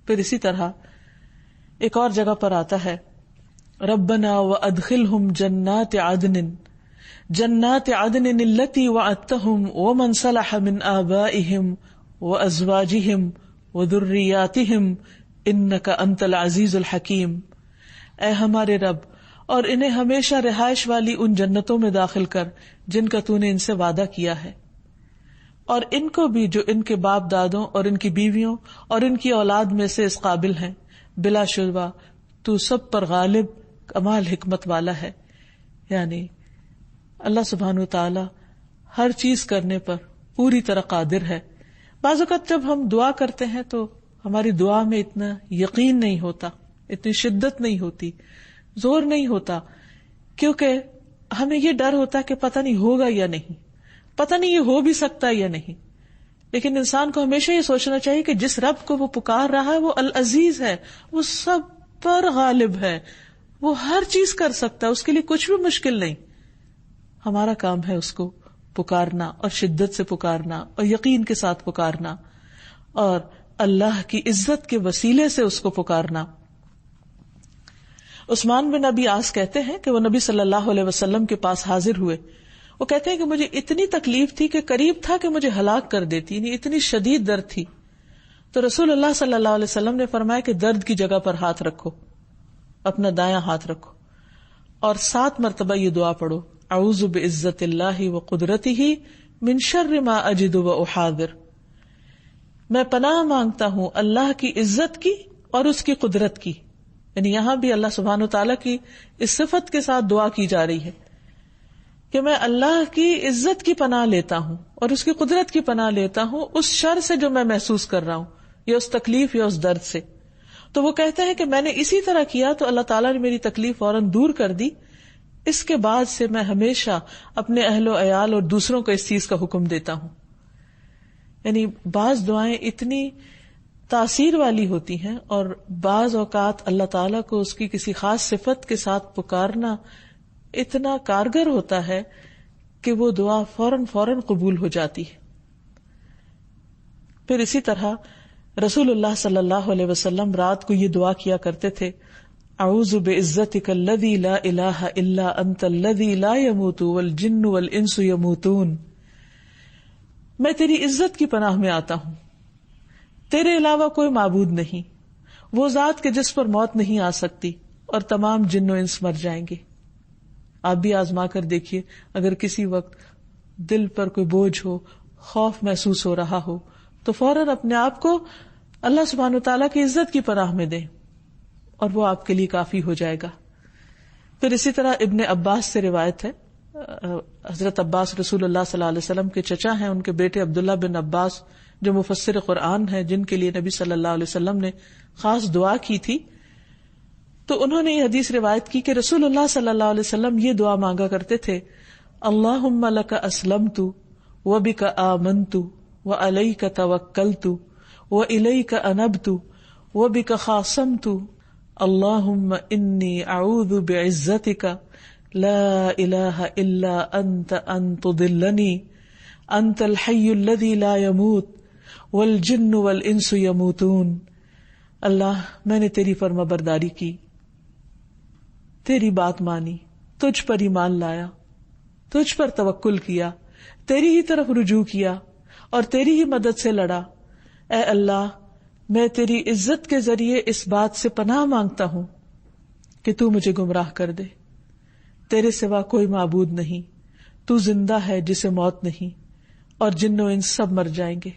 پھر اسی طرح ایک اور جگہ پر آتا ہے ربنا وادخلہم جنات عدن التی وعدتہم ومن صلح من آبائہم وازواجہم وذریاتہم انک انت العزیز الحکیم. اے ہمارے رب، اور انہیں ہمیشہ رہائش والی ان جنتوں میں داخل کر جن کا تو نے ان سے وعدہ کیا ہے، اور ان کو بھی جو ان کے باپ دادوں اور ان کی بیویوں اور ان کی اولاد میں سے اس قابل ہیں. بلا شبہ تو سب پر غالب، کمال حکمت والا ہے. یعنی اللہ سبحانہ وتعالی ہر چیز کرنے پر پوری طرح قادر ہے. بعض اوقات جب ہم دعا کرتے ہیں تو ہماری دعا میں اتنا یقین نہیں ہوتا، اتنی شدت نہیں ہوتی، زور نہیں ہوتا، کیونکہ ہمیں یہ ڈر ہوتا کہ پتہ نہیں ہوگا یا نہیں، پتہ نہیں یہ ہو بھی سکتا یا نہیں. لیکن انسان کو ہمیشہ یہ سوچنا چاہیے کہ جس رب کو وہ پکار رہا ہے وہ العزیز ہے، وہ سب پر غالب ہے، وہ ہر چیز کر سکتا ہے، اس کے لیے کچھ بھی مشکل نہیں. ہمارا کام ہے اس کو پکارنا، اور شدت سے پکارنا، اور یقین کے ساتھ پکارنا، اور اللہ کی عزت کے وسیلے سے اس کو پکارنا. عثمان بن ابی عاص کہتے ہیں کہ وہ نبی صلی اللہ علیہ وسلم کے پاس حاضر ہوئے. وہ کہتے ہیں کہ مجھے اتنی تکلیف تھی کہ قریب تھا کہ مجھے ہلاک کر دیتی، یعنی اتنی شدید درد تھی. تو رسول اللہ صلی اللہ علیہ وسلم نے فرمایا کہ درد کی جگہ پر ہاتھ رکھو، اپنا دایاں ہاتھ رکھو، اور 7 مرتبہ یہ دعا پڑھو، اعوذ بعزت اللہ وقدرتہ من شر ما اجد واحاذر. میں پناہ مانگتا ہوں اللہ کی عزت کی اور اس کی قدرت کی. یعنی یہاں بھی اللہ سبحانہ وتعالیٰ کی اس صفت کے ساتھ دعا کی جا رہی ہے کہ میں اللہ کی عزت کی پناہ لیتا ہوں اور اس کی قدرت کی پناہ لیتا ہوں اس شر سے جو میں محسوس کر رہا ہوں، یا اس تکلیف یا اس درد سے. تو وہ کہتے ہیں کہ میں نے اسی طرح کیا تو اللہ تعالیٰ نے میری تکلیف فوراً دور کر دی. اس کے بعد سے میں ہمیشہ اپنے اہل و عیال اور دوسروں کو اس چیز کا حکم دیتا ہوں. یعنی بعض دعائیں اتنی تاثیر والی ہوتی ہیں، اور بعض اوقات اللہ تعالیٰ کو اس کی کسی خاص صفت کے ساتھ پکارنا اتنا کارگر ہوتا ہے کہ وہ دعا فوراً قبول ہو جاتی ہے. پھر اسی طرح رسول اللہ صلی اللہ علیہ وسلم رات کو یہ دعا کیا کرتے تھے، اعوذ بعزتک الذی لا الہ الا انت الذی لا يموت والجن والانس يموتون. میں تیری عزت کی پناہ میں آتا ہوں، تیرے علاوہ کوئی معبود نہیں، وہ ذات کے جس پر موت نہیں آ سکتی، اور تمام جن و انس مر جائیں گے. آپ بھی آزما کر دیکھیے، اگر کسی وقت دل پر کوئی بوجھ ہو، خوف محسوس ہو رہا ہو، تو فوراً اپنے آپ کو اللہ سبحانہ وتعالیٰ کی عزت کی پناہ میں دیں، اور وہ آپ کے لیے کافی ہو جائے گا. پھر اسی طرح ابن عباس سے روایت ہے، حضرت عباس رسول اللہ صلی اللہ علیہ وسلم کے چچا ہیں، ان کے بیٹے عبداللہ بن عباس جو مفسر قرآن ہیں، جن کے لیے نبی صلی اللہ علیہ وسلم نے خاص دعا کی تھی. تو انہوں نے یہ حدیث روایت کی کہ رسول اللہ صلی اللہ علیہ وسلم یہ دعا مانگا کرتے تھے، اللہم لک اسلمت وبک آمنت وعلیک توکلت والیک انبت وبک خاصمت اللہم انی اعوذ بعزتک لا الہ الا انت ان تضلنی انت الحی الذی لا یموت والجن والانس یموتون. اللہ، میں نے تیری فرما برداری کی، تیری بات مانی، تجھ پر ایمان لایا، تجھ پر توکل کیا، تیری ہی طرف رجوع کیا اور تیری ہی مدد سے لڑا. اے اللہ، میں تیری عزت کے ذریعے اس بات سے پناہ مانگتا ہوں کہ تو مجھے گمراہ کر دے. تیرے سوا کوئی معبود نہیں، تو زندہ ہے جسے موت نہیں، اور جن و انس سب مر جائیں گے.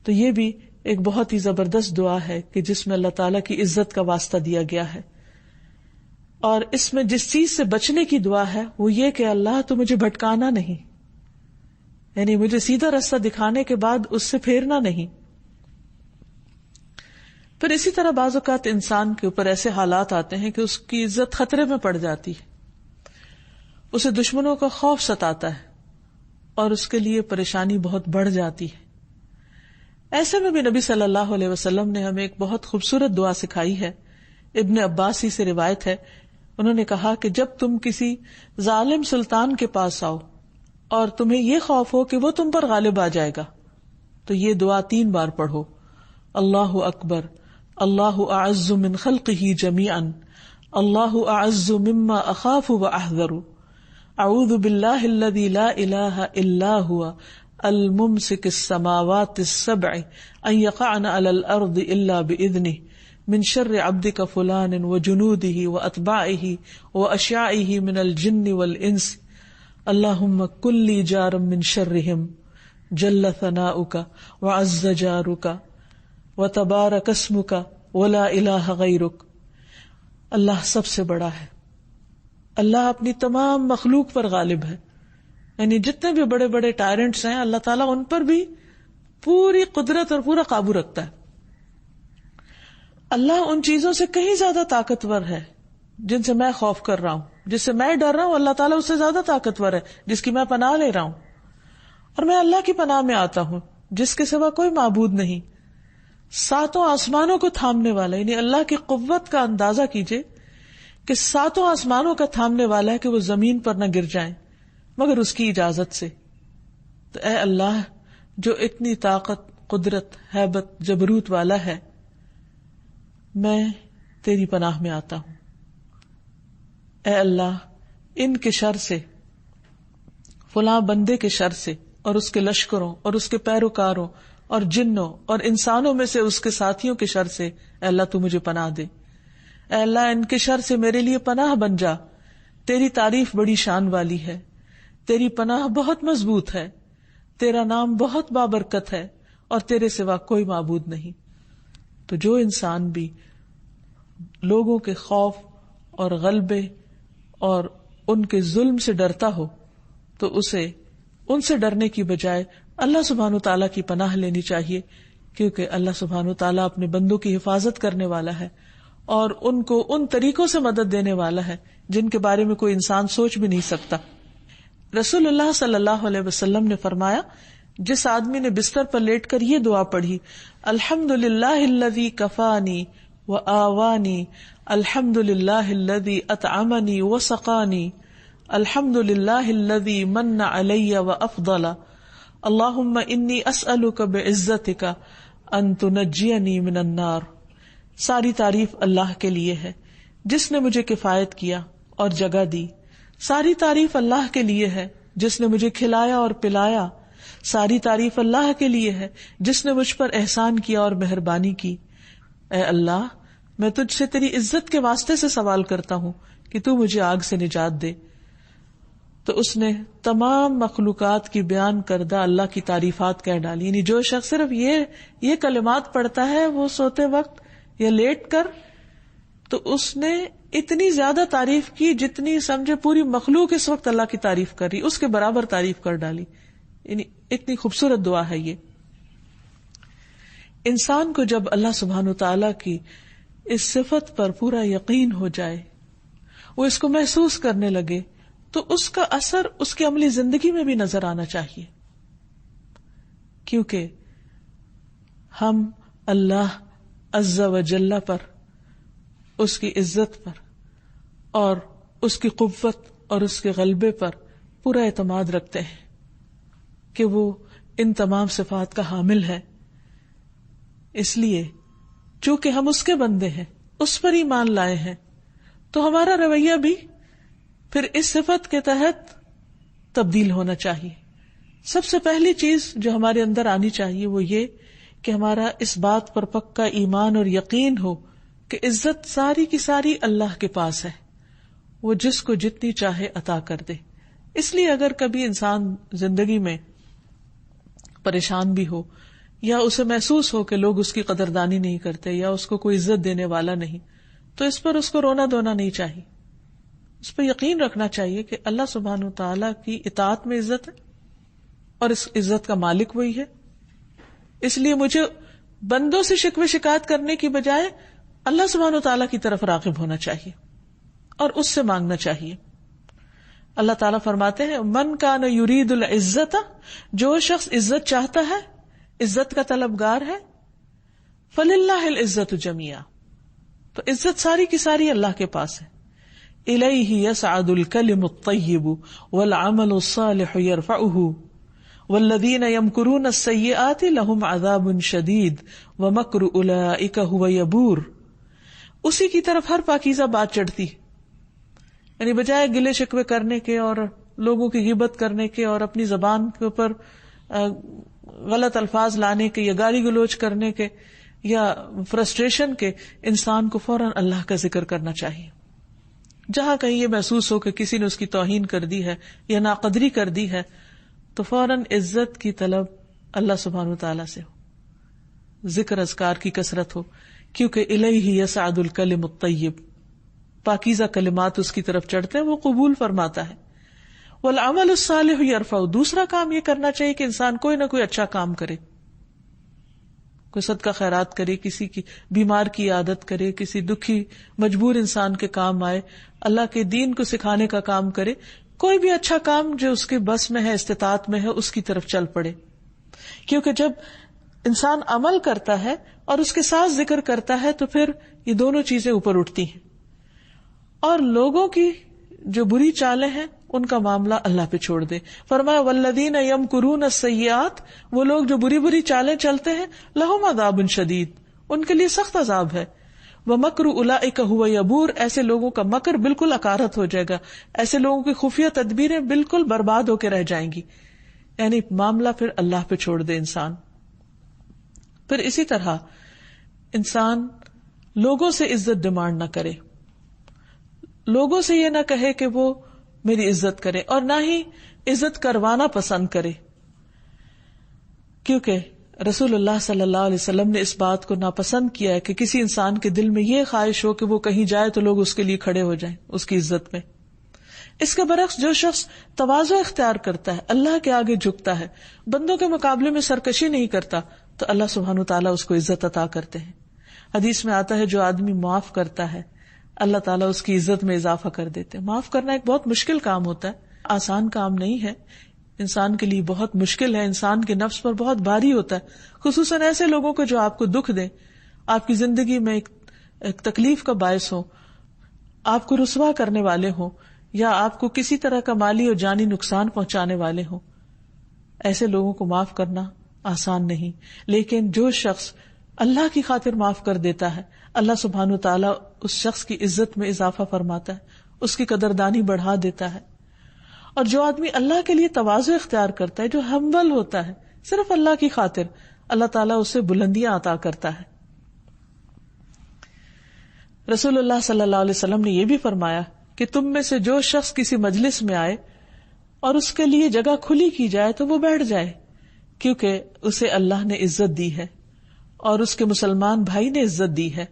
تو یہ بھی ایک بہت ہی زبردست دعا ہے کہ جس میں اللہ تعالیٰ کی عزت کا واسطہ دیا گیا ہے. اور اس میں جس چیز سے بچنے کی دعا ہے وہ یہ کہ اللہ تو مجھے بھٹکانا نہیں، یعنی مجھے سیدھا راستہ دکھانے کے بعد اس سے پھیرنا نہیں. پھر اسی طرح بعض اوقات انسان کے اوپر ایسے حالات آتے ہیں کہ اس کی عزت خطرے میں پڑ جاتی ہے، اسے دشمنوں کا خوف ستاتا ہے اور اس کے لیے پریشانی بہت بڑھ جاتی ہے. ایسے میں بھی نبی صلی اللہ علیہ وسلم نے ہمیں ایک بہت خوبصورت دعا سکھائی ہے. ابن عباس ہی سے روایت ہے، انہوں نے کہا کہ جب تم کسی ظالم سلطان کے پاس آؤ اور تمہیں یہ خوف ہو کہ وہ تم پر غالب آ جائے گا تو یہ دعا 3 بار پڑھو. اللہ اکبر، اللہ اعز من خلقہ جمیعا، اللہ اعز مما اخاف واحذر، اعوذ باللہ الذی لا الہ الا هو الممسک السماوات السبع ان یقعن علی الارض الا باذنہ من شر عبدک فلان وجنودہ واتباعہ واشیاعہ من الجن والانس، اللہم کن لی جارا من شرہم جل ثناؤک وعز جارک وتبارک اسمک ولا الہ غیرک. اللہ سب سے بڑا ہے، اللہ اپنی تمام مخلوق پر غالب ہے، یعنی جتنے بھی بڑے بڑے ٹائرنٹس ہیں اللہ تعالیٰ ان پر بھی پوری قدرت اور پورا قابو رکھتا ہے. اللہ ان چیزوں سے کہیں زیادہ طاقتور ہے جن سے میں خوف کر رہا ہوں، جس سے میں ڈر رہا ہوں، اللہ تعالیٰ اس سے زیادہ طاقتور ہے جس کی میں پناہ لے رہا ہوں. اور میں اللہ کی پناہ میں آتا ہوں جس کے سوا کوئی معبود نہیں، 7 آسمانوں کو تھامنے والا. یعنی اللہ کی قوت کا اندازہ کیجئے کہ 7 آسمانوں کا تھامنے والا ہے کہ وہ زمین پر نہ گر جائیں مگر اس کی اجازت سے. تو اے اللہ جو اتنی طاقت، قدرت، ہیبت، جبروت والا ہے، میں تیری پناہ میں آتا ہوں. اے اللہ ان کے شر سے، فلاں بندے کے شر سے اور اس کے لشکروں اور اس کے پیروکاروں اور جنوں اور انسانوں میں سے اس کے ساتھیوں کے شر سے اے اللہ تو مجھے پناہ دے. اے اللہ ان کے شر سے میرے لیے پناہ بن جا. تیری تعریف بڑی شان والی ہے، تیری پناہ بہت مضبوط ہے، تیرا نام بہت بابرکت ہے اور تیرے سوا کوئی معبود نہیں. تو جو انسان بھی لوگوں کے خوف اور غلبے اور ان کے ظلم سے ڈرتا ہو تو اسے ان سے ڈرنے کی بجائے اللہ سبحانہ وتعالیٰ کی پناہ لینی چاہیے، کیونکہ اللہ سبحانہ وتعالیٰ اپنے بندوں کی حفاظت کرنے والا ہے اور ان کو ان طریقوں سے مدد دینے والا ہے جن کے بارے میں کوئی انسان سوچ بھی نہیں سکتا. رسول اللہ صلی اللہ علیہ وسلم نے فرمایا، جس آدمی نے بستر پر لیٹ کر یہ دعا پڑھی، الحمد للہ الذی کفانی وآوانی، الحمد للہ الذی اطعمنی وسقانی، الحمد للہ الذی من علی وافضل، اللہم انی اسألک بعزتک ان تنجینی من النار. ساری تعریف اللہ کے لیے ہے جس نے مجھے کفایت کیا اور جگہ دی. ساری تعریف اللہ کے لیے ہے جس نے مجھے کھلایا اور پلایا. ساری تعریف اللہ کے لیے ہے جس نے مجھ پر احسان کیا اور مہربانی کی. اے اللہ میں تجھ سے تیری عزت کے واسطے سے سوال کرتا ہوں کہ تو مجھے آگ سے نجات دے. تو اس نے تمام مخلوقات کی بیان کردہ اللہ کی تعریفات کہہ ڈالی. یعنی جو شخص صرف یہ کلمات پڑھتا ہے وہ سوتے وقت یا لیٹ کر، تو اس نے اتنی زیادہ تعریف کی جتنی سمجھے پوری مخلوق اس وقت اللہ کی تعریف کر رہی، اس کے برابر تعریف کر ڈالی. یعنی اتنی خوبصورت دعا ہے یہ. انسان کو جب اللہ سبحانہ تعالی کی اس صفت پر پورا یقین ہو جائے، وہ اس کو محسوس کرنے لگے، تو اس کا اثر اس کی عملی زندگی میں بھی نظر آنا چاہیے. کیونکہ ہم اللہ عز و جل پر، اس کی عزت پر اور اس کی قوت اور اس کے غلبے پر پورا اعتماد رکھتے ہیں کہ وہ ان تمام صفات کا حامل ہے. اس لیے چونکہ ہم اس کے بندے ہیں، اس پر ایمان لائے ہیں، تو ہمارا رویہ بھی پھر اس صفت کے تحت تبدیل ہونا چاہیے. سب سے پہلی چیز جو ہمارے اندر آنی چاہیے وہ یہ کہ ہمارا اس بات پر پکا ایمان اور یقین ہو کہ عزت ساری کی ساری اللہ کے پاس ہے، وہ جس کو جتنی چاہے عطا کر دے. اس لیے اگر کبھی انسان زندگی میں پریشان بھی ہو یا اسے محسوس ہو کہ لوگ اس کی قدردانی نہیں کرتے یا اس کو کوئی عزت دینے والا نہیں، تو اس پر اس کو رونا دھونا نہیں چاہیے. اس پہ یقین رکھنا چاہیے کہ اللہ سبحانہ وتعالی کی اطاعت میں عزت ہے اور اس عزت کا مالک وہی ہے. اس لیے مجھے بندوں سے شکوے شکایت کرنے کی بجائے اللہ سبحانہ وتعالی کی طرف راغب ہونا چاہیے اور اس سے مانگنا چاہیے. اللہ تعالیٰ فرماتے ہیں من کان یرید العزت، جو شخص عزت چاہتا ہے، عزت کا طلبگار ہے، فللہ العزت جمیعا، تو عزت ساری کی ساری اللہ کے پاس ہے. الیہ یصعد الکلم الطیب والعمل الصالح یرفعہ والذین یمکرون السیئات لہم عذاب شدید ومکر اولئک ھو یبور. اسی کی طرف ہر پاکیزہ بات چڑھتی ہے، یعنی بجائے گلے شکوے کرنے کے اور لوگوں کی غیبت کرنے کے اور اپنی زبان کے اوپر غلط الفاظ لانے کے یا گالی گلوچ کرنے کے یا فرسٹریشن کے، انسان کو فوراً اللہ کا ذکر کرنا چاہیے. جہاں کہیں یہ محسوس ہو کہ کسی نے اس کی توہین کر دی ہے یا ناقدری کر دی ہے تو فوراً عزت کی طلب اللہ سبحانہ وتعالی سے ہو، ذکر اذکار کی کثرت ہو، کیونکہ الیہ یصعد الکلم الطیب، پاکیزہ کلمات اس کی طرف چڑھتے ہیں، وہ قبول فرماتا ہے. والعمل الصالح یرفع، دوسرا کام یہ کرنا چاہیے کہ انسان کوئی نہ کوئی اچھا کام کرے، کوئی صدقہ خیرات کرے، کسی کی بیمار کی عادت کرے، کسی دکھی مجبور انسان کے کام آئے، اللہ کے دین کو سکھانے کا کام کرے، کوئی بھی اچھا کام جو اس کے بس میں ہے، استطاعت میں ہے، اس کی طرف چل پڑے. کیونکہ جب انسان عمل کرتا ہے اور اس کے ساتھ ذکر کرتا ہے تو پھر یہ دونوں چیزیں اوپر اٹھتی ہیں، اور لوگوں کی جو بری چالیں ہیں ان کا معاملہ اللہ پہ چھوڑ دے. فرمایا والذین یمکرون السیئات، وہ لوگ جو بری بری چالیں چلتے ہیں، لہم عذاب شدید، ان کے لیے سخت عذاب ہے. ومکر اولئک ھو یبور، ایسے لوگوں کا مکر بالکل اکارت ہو جائے گا، ایسے لوگوں کی خفیہ تدبیریں بالکل برباد ہو کے رہ جائیں گی. یعنی معاملہ پھر اللہ پہ چھوڑ دے انسان. پھر اسی طرح انسان لوگوں سے عزت ڈیمانڈ نہ کرے، لوگوں سے یہ نہ کہے کہ وہ میری عزت کرے، اور نہ ہی عزت کروانا پسند کرے، کیونکہ رسول اللہ صلی اللہ علیہ وسلم نے اس بات کو ناپسند کیا ہے کہ کسی انسان کے دل میں یہ خواہش ہو کہ وہ کہیں جائے تو لوگ اس کے لیے کھڑے ہو جائیں اس کی عزت میں. اس کے برعکس جو شخص تواضع اختیار کرتا ہے، اللہ کے آگے جھکتا ہے، بندوں کے مقابلے میں سرکشی نہیں کرتا، تو اللہ سبحانہ تعالیٰ اس کو عزت عطا کرتے ہیں. حدیث میں آتا ہے جو آدمی معاف کرتا ہے اللہ تعالیٰ اس کی عزت میں اضافہ کر دیتے ہیں. معاف کرنا ایک بہت مشکل کام ہوتا ہے، آسان کام نہیں ہے، انسان کے لیے بہت مشکل ہے، انسان کے نفس پر بہت بھاری ہوتا ہے، خصوصاً ایسے لوگوں کو جو آپ کو دکھ دیں، آپ کی زندگی میں ایک تکلیف کا باعث ہو، آپ کو رسوا کرنے والے ہوں، یا آپ کو کسی طرح کا مالی اور جانی نقصان پہنچانے والے ہوں. ایسے لوگوں کو معاف کرنا آسان نہیں، لیکن جو شخص اللہ کی خاطر معاف کر دیتا ہے، اللہ سبحانہ تعالیٰ اس شخص کی عزت میں اضافہ فرماتا ہے، اس کی قدردانی بڑھا دیتا ہے. اور جو آدمی اللہ کے لیے تواضع اختیار کرتا ہے، جو ہمبل ہوتا ہے صرف اللہ کی خاطر، اللہ تعالیٰ اسے بلندیاں عطا کرتا ہے. رسول اللہ صلی اللہ علیہ وسلم نے یہ بھی فرمایا کہ تم میں سے جو شخص کسی مجلس میں آئے اور اس کے لیے جگہ کھلی کی جائے تو وہ بیٹھ جائے، کیونکہ اسے اللہ نے عزت دی ہے اور اس کے مسلمان بھائی نے عزت دی ہے.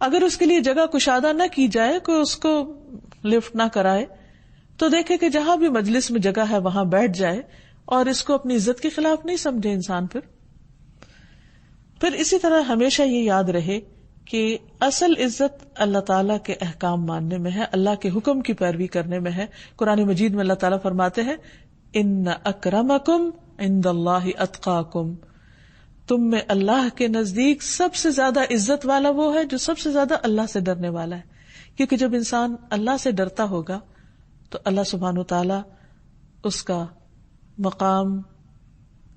اگر اس کے لیے جگہ کشادہ نہ کی جائے، کوئی اس کو لفٹ نہ کرائے، تو دیکھے کہ جہاں بھی مجلس میں جگہ ہے وہاں بیٹھ جائے، اور اس کو اپنی عزت کے خلاف نہیں سمجھے انسان. پھر اسی طرح ہمیشہ یہ یاد رہے کہ اصل عزت اللہ تعالیٰ کے احکام ماننے میں ہے، اللہ کے حکم کی پیروی کرنے میں ہے. قرآن مجید میں اللہ تعالیٰ فرماتے ہیں ان اکرمکم عند اللہ اتقاکم، تم میں اللہ کے نزدیک سب سے زیادہ عزت والا وہ ہے جو سب سے زیادہ اللہ سے ڈرنے والا ہے. کیونکہ جب انسان اللہ سے ڈرتا ہوگا تو اللہ سبحانہ وتعالیٰ اس کا مقام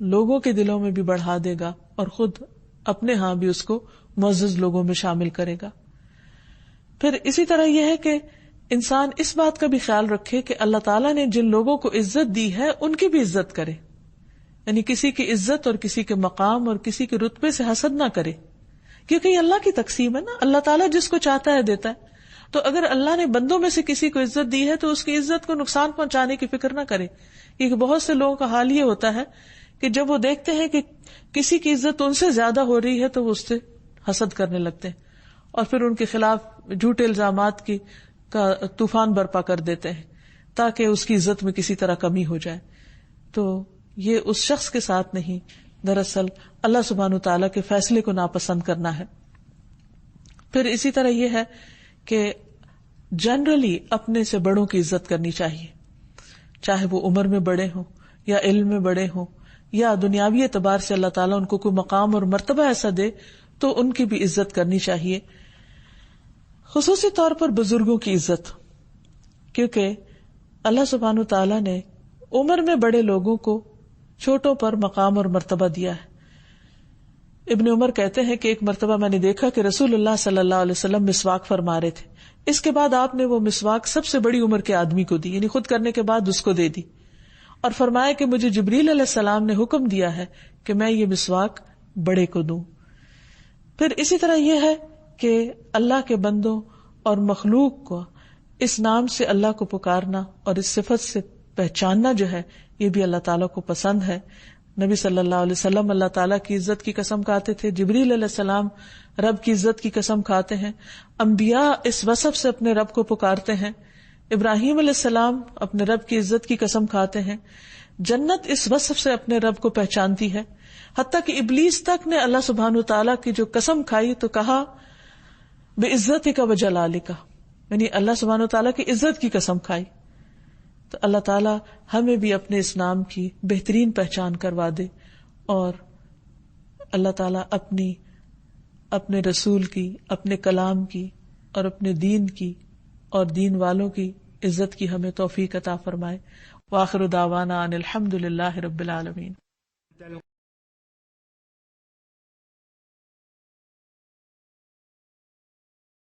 لوگوں کے دلوں میں بھی بڑھا دے گا اور خود اپنے ہاں بھی اس کو معزز لوگوں میں شامل کرے گا. پھر اسی طرح یہ ہے کہ انسان اس بات کا بھی خیال رکھے کہ اللہ تعالیٰ نے جن لوگوں کو عزت دی ہے ان کی بھی عزت کرے، یعنی کسی کی عزت اور کسی کے مقام اور کسی کے رتبے سے حسد نہ کرے، کیونکہ یہ اللہ کی تقسیم ہے نا، اللہ تعالیٰ جس کو چاہتا ہے دیتا ہے. تو اگر اللہ نے بندوں میں سے کسی کو عزت دی ہے تو اس کی عزت کو نقصان پہنچانے کی فکر نہ کرے. کیونکہ بہت سے لوگوں کا حال یہ ہوتا ہے کہ جب وہ دیکھتے ہیں کہ کسی کی عزت ان سے زیادہ ہو رہی ہے تو وہ اس سے حسد کرنے لگتے ہیں اور پھر ان کے خلاف جھوٹے الزامات کی کا طوفان برپا کر دیتے ہیں تاکہ اس کی عزت میں کسی طرح کمی ہو جائے. تو یہ اس شخص کے ساتھ نہیں، دراصل اللہ سبحانہ وتعالیٰ کے فیصلے کو ناپسند کرنا ہے. پھر اسی طرح یہ ہے کہ جنرلی اپنے سے بڑوں کی عزت کرنی چاہیے، چاہے وہ عمر میں بڑے ہوں یا علم میں بڑے ہوں یا دنیاوی اعتبار سے اللہ تعالیٰ ان کو کوئی مقام اور مرتبہ ایسا دے تو ان کی بھی عزت کرنی چاہیے. خصوصی طور پر بزرگوں کی عزت، کیونکہ اللہ سبحانہ تعالیٰ نے عمر میں بڑے لوگوں کو چھوٹوں پر مقام اور مرتبہ دیا ہے. ابن عمر کہتے ہیں کہ ایک مرتبہ میں نے دیکھا کہ رسول اللہ صلی اللہ علیہ وسلم مسواک فرما رہے تھے. اس کے بعد آپ نے وہ مسواک سب سے بڑی عمر کے آدمی کو دی، یعنی خود کرنے کے بعد اس کو دے دی، اور فرمایا کہ مجھے جبریل علیہ السلام نے حکم دیا ہے کہ میں یہ مسواک بڑے کو دوں. پھر اسی طرح یہ ہے کہ اللہ کے بندوں اور مخلوق کو اس نام سے اللہ کو پکارنا اور اس صفت سے پہچاننا جو ہے یہ بھی اللہ تعالیٰ کو پسند ہے. نبی صلی اللہ علیہ وسلم اللہ تعالیٰ کی عزت کی قسم کھاتے تھے، جبریل علیہ السلام رب کی عزت کی قسم کھاتے ہیں، انبیاء اس وصف سے اپنے رب کو پکارتے ہیں، ابراہیم علیہ السلام اپنے رب کی عزت کی قسم کھاتے ہیں، جنت اس وصف سے اپنے رب کو پہچانتی ہے. حتیٰ کہ ابلیس تک نے اللہ سبحانہ تعالیٰ کی جو قسم کھائی تو کہا بعزتک و جلالک، یعنی اللہ سبحانہ تعالیٰ کی عزت کی قسم کھائی. تو اللہ تعالیٰ ہمیں بھی اپنے اس نام کی بہترین پہچان کروا دے، اور اللہ تعالیٰ اپنے رسول کی، اپنے کلام کی اور اپنے دین کی اور دین والوں کی عزت کی ہمیں توفیق عطا فرمائے. وآخر دعوانا ان الحمد للہ رب العالمین.